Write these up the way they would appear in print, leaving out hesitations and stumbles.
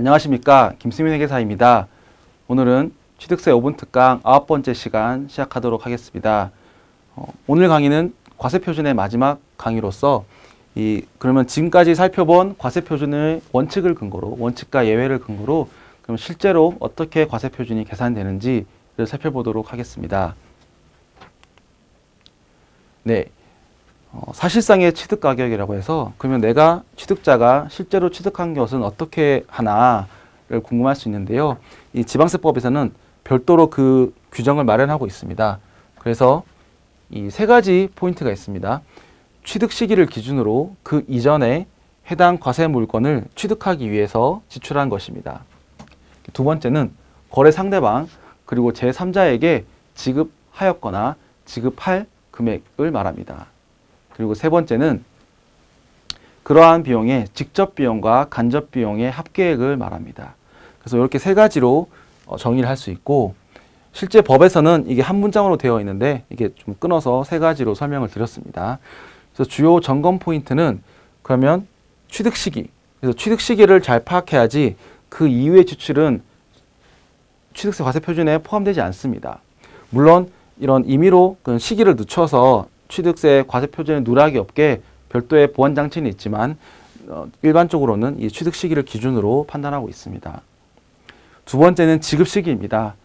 안녕하십니까, 김수민 회계사입니다. 오늘은 취득세 5분 특강 9번째 시간 시작하도록 하겠습니다. 오늘 강의는 과세표준의 마지막 강의로서 그러면 지금까지 살펴본 과세표준의 원칙을 근거로, 원칙과 예외를 근거로 그럼 실제로 어떻게 과세표준이 계산되는지를 살펴보도록 하겠습니다. 네, 사실상의 취득가격이라고 해서 그러면 내가 취득자가 실제로 취득한 것은 어떻게 하나를 궁금할 수 있는데요. 이 지방세법에서는 별도로 그 규정을 마련하고 있습니다. 그래서 이 세 가지 포인트가 있습니다. 취득 시기를 기준으로 그 이전에 해당 과세 물건을 취득하기 위해서 지출한 것입니다. 두 번째는 거래 상대방 그리고 제3자에게 지급하였거나 지급할 금액을 말합니다. 그리고 세 번째는 그러한 비용의 직접 비용과 간접 비용의 합계액을 말합니다. 그래서 이렇게 세 가지로 정의를 할 수 있고, 실제 법에서는 이게 한 문장으로 되어 있는데 이게 좀 끊어서 세 가지로 설명을 드렸습니다. 그래서 주요 점검 포인트는 그러면 취득 시기. 그래서 취득 시기를 잘 파악해야지 그 이후의 지출은 취득세 과세 표준에 포함되지 않습니다. 물론 이런 임의로 그 시기를 늦춰서 취득세 과세 표준에 누락이 없게 별도의 보완 장치는 있지만 일반적으로는 이 취득 시기를 기준으로 판단하고 있습니다. 두 번째는 지급 시기입니다.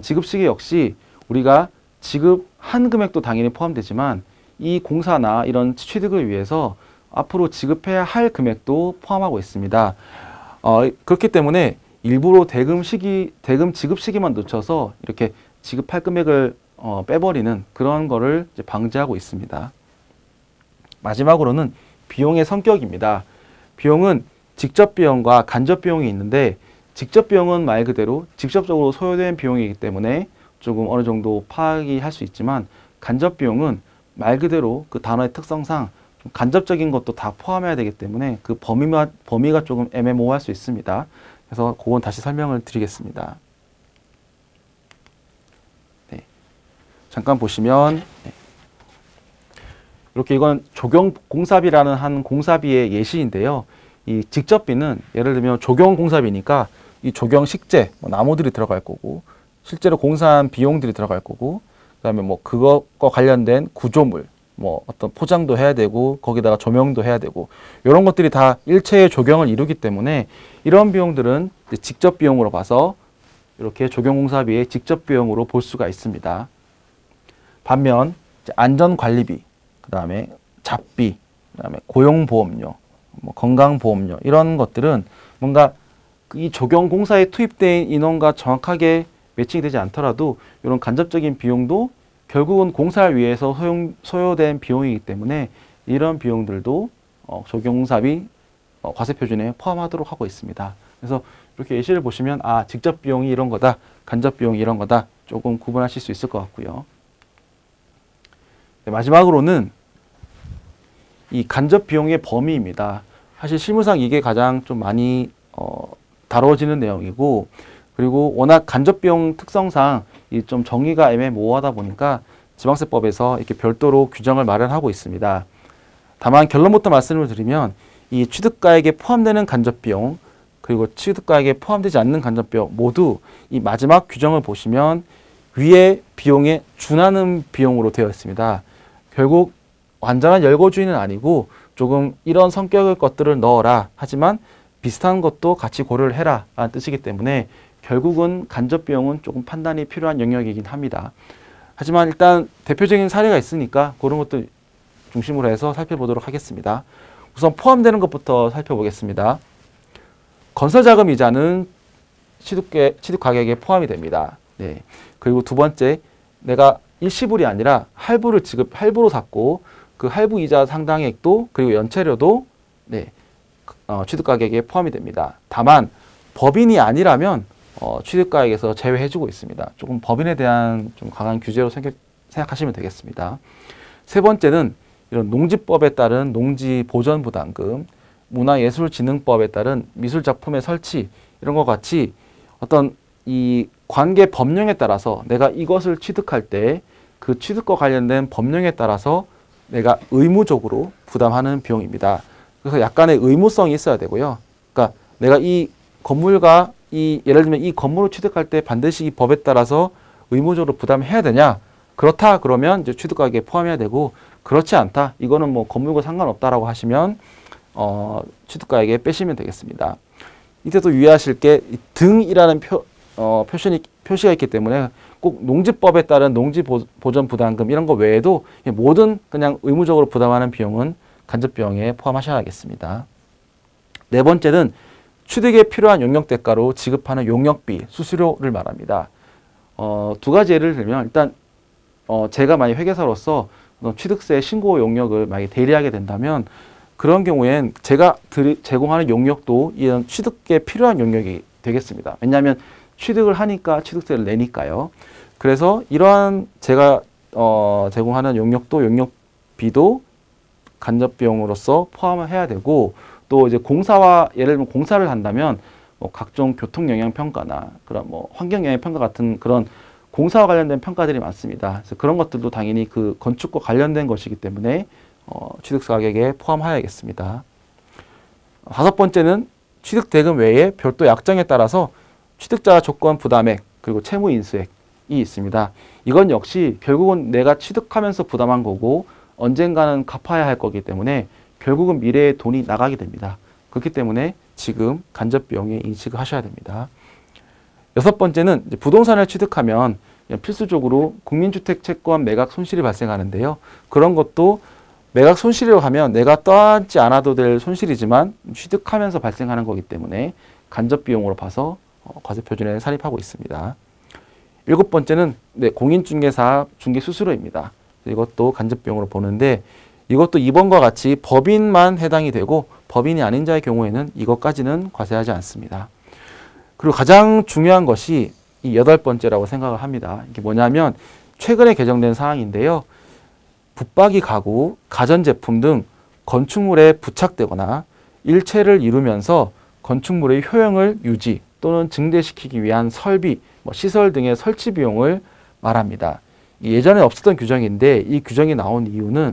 지급 시기 역시 우리가 지급한 금액도 당연히 포함되지만 이 공사나 이런 취득을 위해서 앞으로 지급해야 할 금액도 포함하고 있습니다. 그렇기 때문에 일부러 대금 지급 시기만 늦춰서 이렇게 지급할 금액을 빼버리는 그런 거를 이제 방지하고 있습니다. 마지막으로는 비용의 성격입니다. 비용은 직접 비용과 간접 비용이 있는데 직접 비용은 말 그대로 직접적으로 소요된 비용이기 때문에 조금 어느 정도 파악이 할 수 있지만 간접 비용은 말 그대로 그 단어의 특성상 좀 간접적인 것도 다 포함해야 되기 때문에 그 범위가 조금 애매모호할 수 있습니다. 그래서 그건 다시 설명을 드리겠습니다. 네. 잠깐 보시면 이렇게 이건 조경공사비라는 한 공사비의 예시인데요. 이 직접비는 예를 들면 조경공사비니까 이 조경 식재, 나무들이 들어갈 거고 실제로 공사한 비용들이 들어갈 거고 그다음에 그것과 관련된 구조물, 어떤 포장도 해야 되고 거기다가 조명도 해야 되고 이런 것들이 다 일체의 조경을 이루기 때문에 이런 비용들은 직접 비용으로 봐서 이렇게 조경공사비의 직접 비용으로 볼 수가 있습니다. 반면 안전관리비, 그다음에 잡비, 그다음에 고용보험료, 건강보험료 이런 것들은 뭔가 이 조경공사에 투입된 인원과 정확하게 매칭이 되지 않더라도 이런 간접적인 비용도 결국은 공사를 위해서 소요된 비용이기 때문에 이런 비용들도 조경공사비 과세표준에 포함하도록 하고 있습니다. 그래서 이렇게 예시를 보시면 직접 비용이 이런 거다, 간접 비용이 이런 거다 조금 구분하실 수 있을 것 같고요. 네, 마지막으로는 이 간접 비용의 범위입니다. 사실 실무상 이게 가장 좀 많이 다뤄지는 내용이고, 그리고 워낙 간접 비용 특성상 이 좀 정의가 애매모호하다 보니까 지방세법에서 이렇게 별도로 규정을 마련하고 있습니다. 다만 결론부터 말씀을 드리면 이 취득가액에 포함되는 간접 비용 그리고 취득가액에 포함되지 않는 간접 비용 모두 이 마지막 규정을 보시면 위의 비용에 준하는 비용으로 되어 있습니다. 결국 완전한 열거주의는 아니고 조금 이런 성격의 것들을 넣어라 하지만 비슷한 것도 같이 고려를 해라 라는 뜻이기 때문에 결국은 간접 비용은 조금 판단이 필요한 영역이긴 합니다. 하지만 일단 대표적인 사례가 있으니까 그런 것도 중심으로 해서 살펴보도록 하겠습니다. 우선 포함되는 것부터 살펴보겠습니다. 건설자금 이자는 취득가격에 포함이 됩니다. 네. 그리고 두 번째, 내가 일시불이 아니라 할부로 샀고 그 할부 이자 상당액도 그리고 연체료도 취득가격에 포함이 됩니다. 다만 법인이 아니라면 취득가액에서 제외해주고 있습니다. 조금 법인에 대한 좀 강한 규제로 생각하시면 되겠습니다. 세 번째는 이런 농지법에 따른 농지보전부담금, 문화예술진흥법에 따른 미술작품의 설치 이런 것 같이 어떤 이 관계 법령에 따라서 내가 이것을 취득할 때 그 취득과 관련된 법령에 따라서 내가 의무적으로 부담하는 비용입니다. 그래서 약간의 의무성이 있어야 되고요. 그러니까 내가 이 건물과 예를 들면 이 건물을 취득할 때 반드시 이 법에 따라서 의무적으로 부담해야 되냐? 그렇다 그러면 이제 취득가격에 포함해야 되고, 그렇지 않다. 이거는 뭐 건물과 상관없다라고 하시면 취득가격에 빼시면 되겠습니다. 이때도 유의하실 게 등이라는 표시가 있기 때문에 꼭 농지법에 따른 농지보전 부담금 이런 거 외에도 모든 그냥 의무적으로 부담하는 비용은 간접비용에 포함하셔야겠습니다. 네 번째는 취득에 필요한 용역대가로 지급하는 용역비, 수수료를 말합니다. 두 가지 예를 들면 일단 제가 만약 회계사로서 취득세 신고 용역을 만약에 대리하게 된다면 그런 경우엔 제가 제공하는 용역도 이런 취득에 필요한 용역이 되겠습니다. 왜냐하면 취득을 하니까 취득세를 내니까요. 그래서 이러한 제가 제공하는 용역도 용역비도 간접비용으로서 포함을 해야 되고, 또 이제 예를 들면 공사를 한다면 뭐 각종 교통영향평가나 그런 뭐 환경영향평가 같은 그런 공사와 관련된 평가들이 많습니다. 그래서 그런 것들도 당연히 그 건축과 관련된 것이기 때문에 취득세 가격에 포함하여야겠습니다. 다섯 번째는 취득대금 외에 별도 약정에 따라서 취득자 조건 부담액 그리고 채무 인수액이 있습니다. 이건 역시 결국은 내가 취득하면서 부담한 거고 언젠가는 갚아야 할 거기 때문에 결국은 미래에 돈이 나가게 됩니다. 그렇기 때문에 지금 간접비용에 인식을 하셔야 됩니다. 여섯 번째는 이제 부동산을 취득하면 필수적으로 국민주택 채권 매각 손실이 발생하는데요. 그런 것도 매각 손실이라고 하면 내가 떠안지 않아도 될 손실이지만 취득하면서 발생하는 거기 때문에 간접비용으로 봐서 과세표준에 산입하고 있습니다. 일곱 번째는 공인중개사 중개수수료입니다. 이것도 간접비용으로 보는데 이것도 이번과 같이 법인만 해당이 되고 법인이 아닌 자의 경우에는 이것까지는 과세하지 않습니다. 그리고 가장 중요한 것이 이 여덟 번째라고 생각을 합니다. 이게 뭐냐면 최근에 개정된 사항인데요. 붙박이 가구, 가전제품 등 건축물에 부착되거나 일체를 이루면서 건축물의 효용을 유지 또는 증대시키기 위한 설비, 시설 등의 설치 비용을 말합니다. 예전에 없었던 규정인데 이 규정이 나온 이유는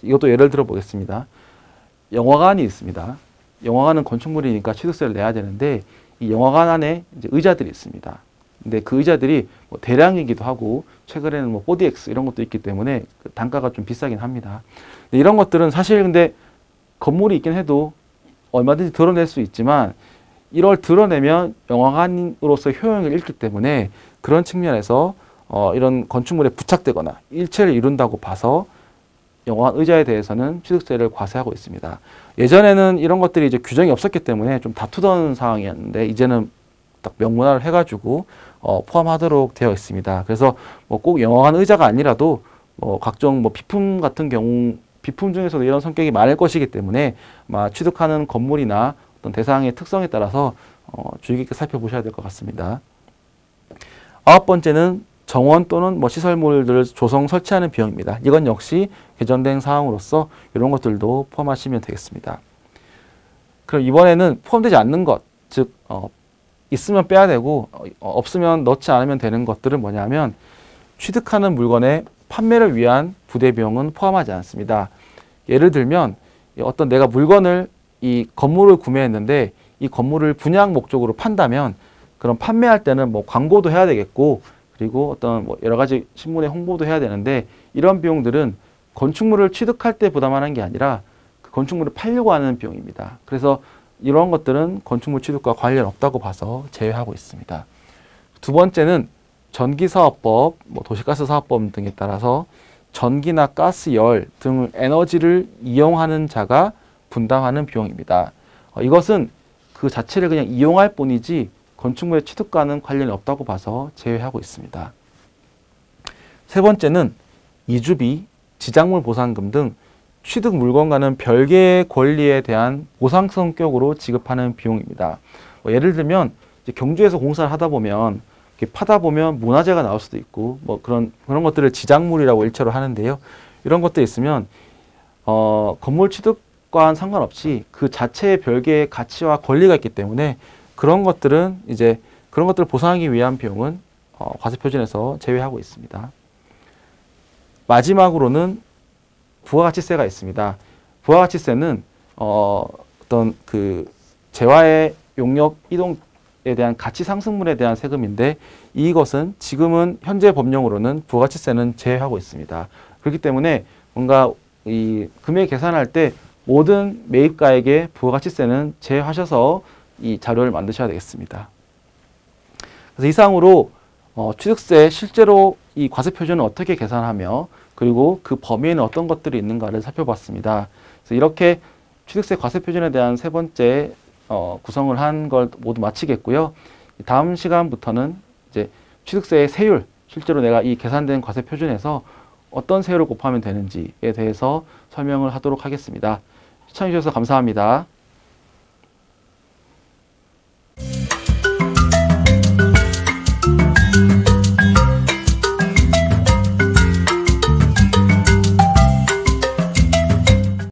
이것도 예를 들어 보겠습니다. 영화관이 있습니다. 영화관은 건축물이니까 취득세를 내야 되는데 이 영화관 안에 이제 의자들이 있습니다. 근데 그 의자들이 대량이기도 하고 최근에는 4DX 이런 것도 있기 때문에 단가가 좀 비싸긴 합니다. 이런 것들은 사실 근데 건물이 있긴 해도 얼마든지 드러낼 수 있지만 이걸 드러내면 영화관으로서 효용을 잃기 때문에 그런 측면에서 이런 건축물에 부착되거나 일체를 이룬다고 봐서 영화관 의자에 대해서는 취득세를 과세하고 있습니다. 예전에는 이런 것들이 이제 규정이 없었기 때문에 좀 다투던 상황이었는데 이제는 딱 명문화를 해가지고 포함하도록 되어 있습니다. 그래서 꼭 영화관 의자가 아니라도 각종 비품 같은 경우 비품 중에서도 이런 성격이 많을 것이기 때문에 아마 취득하는 건물이나 어떤 대상의 특성에 따라서 주의 깊게 살펴보셔야 될 것 같습니다. 아홉 번째는 정원 또는 시설물들을 조성 설치하는 비용입니다. 이건 역시 개정된 사항으로서 이런 것들도 포함하시면 되겠습니다. 그럼 이번에는 포함되지 않는 것, 즉 있으면 빼야 되고 없으면 넣지 않으면 되는 것들은 뭐냐면 취득하는 물건의 판매를 위한 부대 비용은 포함하지 않습니다. 예를 들면 어떤 내가 물건을 이 건물을 구매했는데 이 건물을 분양 목적으로 판다면 그럼 판매할 때는 광고도 해야 되겠고 그리고 어떤 여러 가지 신문에 홍보도 해야 되는데 이런 비용들은 건축물을 취득할 때 부담하는 게 아니라 그 건축물을 팔려고 하는 비용입니다. 그래서 이런 것들은 건축물 취득과 관련 없다고 봐서 제외하고 있습니다. 두 번째는 전기사업법, 도시가스사업법 등에 따라서 전기나 가스, 열 등 에너지를 이용하는 자가 분담하는 비용입니다. 이것은 그 자체를 그냥 이용할 뿐이지 건축물의 취득과는 관련이 없다고 봐서 제외하고 있습니다. 세 번째는 이주비, 지작물 보상금 등 취득 물건과는 별개의 권리에 대한 보상 성격으로 지급하는 비용입니다. 예를 들면 이제 경주에서 공사를 하다 보면 파다 보면 문화재가 나올 수도 있고 그런 것들을 지작물이라고 일체로 하는데요. 이런 것들이 있으면 건물 취득과는 상관없이 그 자체의 별개의 가치와 권리가 있기 때문에 그런 것들은 이제 그런 것들을 보상하기 위한 비용은 과세표준에서 제외하고 있습니다. 마지막으로는 부가가치세가 있습니다. 부가가치세는 어떤 그 재화의 용역 이동에 대한 가치 상승분에 대한 세금인데 이것은 지금은 현재 법령으로는 부가가치세는 제외하고 있습니다. 그렇기 때문에 뭔가 이 금액 계산할 때 모든 매입가에게 부가가치세는 제외하셔서 이 자료를 만드셔야 되겠습니다. 그래서 이상으로 취득세 실제로 이 과세 표준을 어떻게 계산하며 그리고 그 범위에는 어떤 것들이 있는가를 살펴봤습니다. 그래서 이렇게 취득세 과세 표준에 대한 세 번째 구성을 한 걸 모두 마치겠고요. 다음 시간부터는 이제 취득세의 세율, 실제로 내가 이 계산된 과세 표준에서 어떤 세율을 곱하면 되는지에 대해서 설명을 하도록 하겠습니다. 시청해 주셔서 감사합니다.